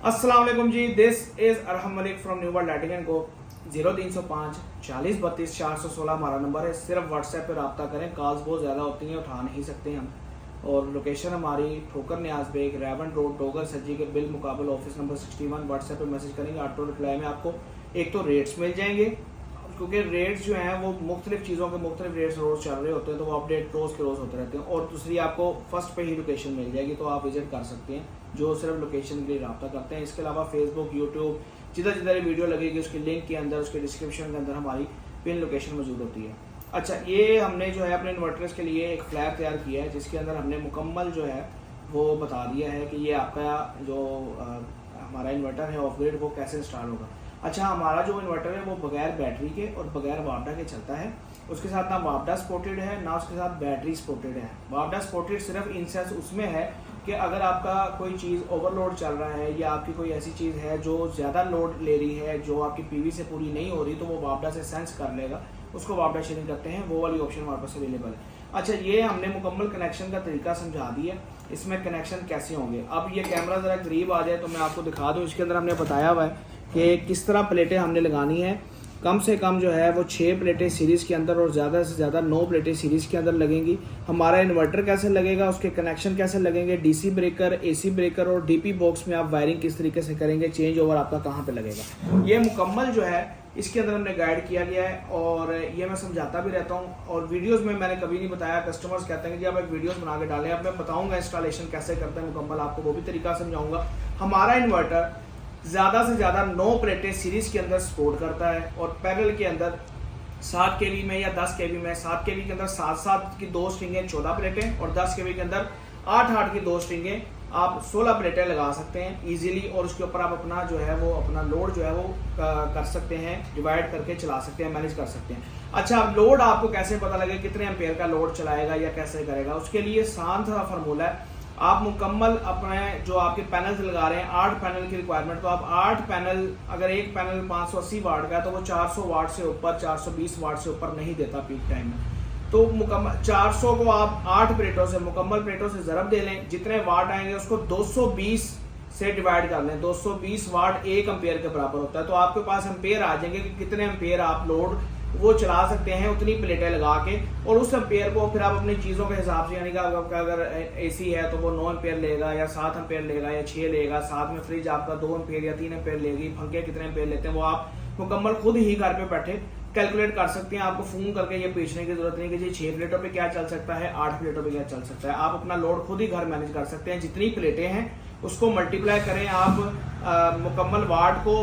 अस्सलाम वालेकुम जी, this is Arham Malik from New World lighting and को। 0305 40 32 416 हमारा नंबर है। सिर्फ व्हाट्सएप पे रब्ता करें, कॉल्स बहुत ज़्यादा होती हैं, उठा नहीं सकते हम। और लोकेशन हमारी ठोकर न्याज बेग, रेवन रोड, डोगर सज्जी के बिल मुकाबल, ऑफिस नंबर 61। व्हाट्सएप पे मैसेज करेंगे, ऑटो रिप्लाई में आपको एक तो रेट्स मिल जाएंगे, क्योंकि रेट्स जो हैं वो मुख्तलिफ चीज़ों के मुख्तलिफ रेट्स रोज़ चल रहे होते हैं, तो वो अपडेट रोज़ के रोज़ होते रहते हैं। और दूसरी आपको फर्स्ट पे ही लोकेशन मिल जाएगी, तो आप विजिट कर सकते हैं जो सिर्फ लोकेशन के लिए रब्ता करते हैं। इसके अलावा फेसबुक, यूट्यूब, जिधर जिधर वीडियो लगेगी उसके लिंक के अंदर, उसके डिस्क्रिप्शन के अंदर हमारी पिन लोकेशन मौजूद होती है। अच्छा, ये हमने जो है अपने इन्वर्टर्स के लिए एक फ्लैग तैयार किया है, जिसके अंदर हमने मुकम्मल जो है वो बता दिया है कि ये आपका जो हमारा इन्वर्टर है ऑफ ग्रिड वो कैसे इंस्टॉल होगा। अच्छा, हमारा जो इन्वर्टर है वो बगैर बैटरी के और बगैर वापडा के चलता है। उसके साथ ना वापडा सपोर्टेड है, ना उसके साथ बैटरी सपोर्टेड है। वापडा सपोर्टेड सिर्फ इन सेंस उसमें है कि अगर आपका कोई चीज़ ओवरलोड चल रहा है या आपकी कोई ऐसी चीज़ है जो ज़्यादा लोड ले रही है, जो आपकी पीवी से पूरी नहीं हो रही, तो वो वापडा से सेंस कर लेगा, उसको वापडा शेयरिंग करते हैं। वो वाली ऑप्शन हमारे पास अवेलेबल है। अच्छा, ये हमने मुकम्मल कनेक्शन का तरीका समझा दिया, इसमें कनेक्शन कैसे होंगे। अब ये कैमरा ज़रा करीब आ जाए तो मैं आपको दिखा दूँ। इसके अंदर हमने बताया हुआ है कि किस तरह प्लेटें हमने लगानी है। कम से कम जो है वो 6 प्लेटें सीरीज़ के अंदर और ज़्यादा से ज़्यादा 9 प्लेटें सीरीज़ के अंदर लगेंगी। हमारा इन्वर्टर कैसे लगेगा, उसके कनेक्शन कैसे लगेंगे, डीसी ब्रेकर, एसी ब्रेकर और डीपी बॉक्स में आप वायरिंग किस तरीके से करेंगे, चेंज ओवर आपका कहाँ पे लगेगा, ये मुकम्मल जो है इसके अंदर हमने गाइड किया गया है। और ये मैं समझाता भी रहता हूँ, और वीडियोज़ में मैंने कभी नहीं बताया। कस्टमर्स कहते हैं कि आप एक वीडियोज़ बना के डालें, अब मैं बताऊँगा इंस्टॉलेशन कैसे करते हैं मुकम्मल, आपको वो भी तरीका समझाऊँगा। हमारा इन्वर्टर ज़्यादा से ज़्यादा 9 प्लेटें सीरीज़ के अंदर सपोर्ट करता है, और पैरेलल के अंदर 7 केवी में या 10 केवी में, 7 केवी के अंदर 7 की 2 स्ट्रिंगें 14 प्लेटें, और 10 केवी के अंदर 8 की 2 स्ट्रिंगें आप 16 प्लेटें लगा सकते हैं इजीली। और उसके ऊपर आप अपना जो है वो अपना लोड जो है वो कर सकते हैं, डिवाइड करके चला सकते हैं, मैनेज कर सकते हैं। अच्छा, अब लोड आपको कैसे पता लगे कितने एम्पेयर का लोड चलाएगा या कैसे करेगा, उसके लिए आसान सा फार्मूला है। आप मुकम्मल अपने जो आपके पैनल्स लगा रहे हैं, 8 पैनल की रिक्वायरमेंट, तो आप 8 पैनल, अगर एक पैनल 580 वाट का है तो वो 400 वाट से ऊपर, 420 वाट से ऊपर नहीं देता पीक टाइम में। तो मुकम्मल 400 को आप 8 प्लेटों से, मुकम्मल प्लेटों से ज़रब दे लें, जितने वाट आएंगे उसको 220 से डिवाइड कर लें। 220 वाट 1 एम्पेयर के बराबर होता है। तो आपके पास एम्पेयर आ जाएंगे कि कितने एम्पेयर आप लोड वो चला सकते हैं उतनी प्लेटें लगा के। और उस एम्पेयर को फिर आप अपनी चीज़ों के हिसाब से, यानी कि आपका अगर एसी है तो वो 9 एम्पेयर लेगा या 7 एम्पेयर लेगा या 6 लेगा, साथ में फ्रिज आपका 2 एम्पेयर या 3 एम्पेयर लेगी, पंखे कितने एम्पेयर लेते हैं वो आप मुकम्मल खुद ही घर पे बैठे कैलकुलेट कर सकते हैं। आपको फोन करके ये पूछने की जरूरत नहीं कि जी 6 प्लेटों पे क्या चल सकता है, 8 प्लेटों पे क्या चल सकता है। आप अपना लोड खुद ही घर मैनेज कर सकते हैं। जितनी प्लेटें हैं उसको मल्टीप्लाई करें आप मुकम्मल वाट को,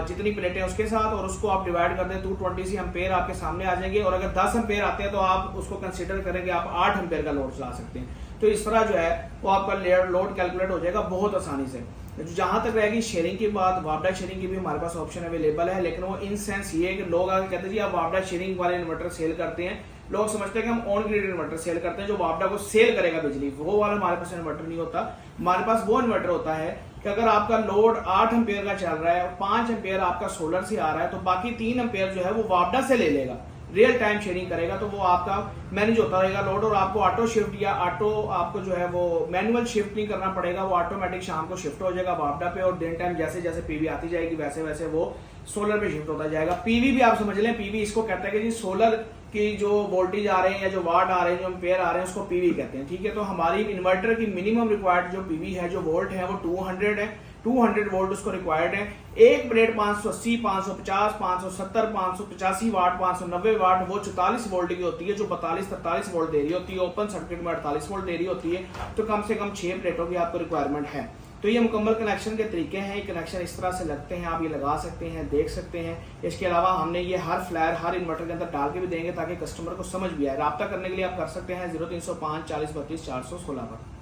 जितनी प्लेटें उसके साथ, और उसको आप डिवाइड कर दें 220 एम्पेयर आपके सामने आ जाएंगे। और अगर 10 एम्पेयर आते हैं तो आप उसको कंसीडर करेंगे आप 8 एम्पेयर का लोड चला सकते हैं। तो इस तरह जो है वो आपका लोड कैलकुलेट हो जाएगा बहुत आसानी से। जहां तक रहेगी शेयरिंग की बात, वापडा शेयरिंग की भी हमारे पास ऑप्शन अवेलेबल है, लेकिन वो इन सेंस ये है कि लोग आगे कहते हैं जी आप वापडा शेयरिंग वाले इन्वर्टर सेल करते हैं। लोग समझते हैं कि हम ऑन ग्रिड इन्वर्टर सेल करते हैं जो वापडा को सेल करेगा बिजली, वो वाला हमारे पास इन्वर्टर नहीं होता। हमारे पास वो इन्वर्टर होता है कि अगर आपका लोड 8 एम्पेयर का चल रहा है और 5 एम्पेयर आपका सोलर से आ रहा है, तो बाकी 3 एम्पेयर जो है वो वापडा से ले लेगा, रियल टाइम शेयरिंग करेगा, तो वो आपका मैनेज होता रहेगा लोड। और आपको ऑटो शिफ्ट या ऑटो आपको जो है वो मैनुअल शिफ्ट नहीं करना पड़ेगा, वो ऑटोमेटिक शाम को शिफ्ट हो जाएगा वापडा पे, और दिन टाइम जैसे जैसे पीवी आती जाएगी वैसे वैसे वो सोलर पे शिफ्ट होता जाएगा। पीवी भी आप समझ लें, पीवी इसको कहते हैं कि जी सोलर की जो वोल्टेज आ रहे हैं या जो वाट आ रहे हैं, जो एम्पेयर आ रहे हैं, उसको पीवी कहते हैं। ठीक है, तो हमारी इन्वर्टर की मिनिमम रिक्वायर्ड जो पीवी है, जो वोल्ट है, वो 200 है। 200 वोल्ट उसको रिक्वायर्ड है। एक प्लेट 580, 550, 570, 585 वाट, 590 वाट, वो 44 वोल्ट की होती है, जो 42-43 वोल्ट दे रही होती है। ओपन सर्किट में 48 वोल्ट दे रही होती है। तो कम से कम 6 प्लेटों की आपको रिक्वायरमेंट है। तो ये मुकम्मल कनेक्शन के तरीके हैं। कनेक्शन इस तरह से लगते हैं, आप ये लगा सकते हैं, देख सकते हैं। इसके अलावा हमने ये हर फ्लैर हर इन्वर्टर के अंदर डाल के भी देंगे ताकि कस्टमर को समझ भी आए। रब्ता करने के लिए आप कर सकते हैं 0305 40 32 416 पर।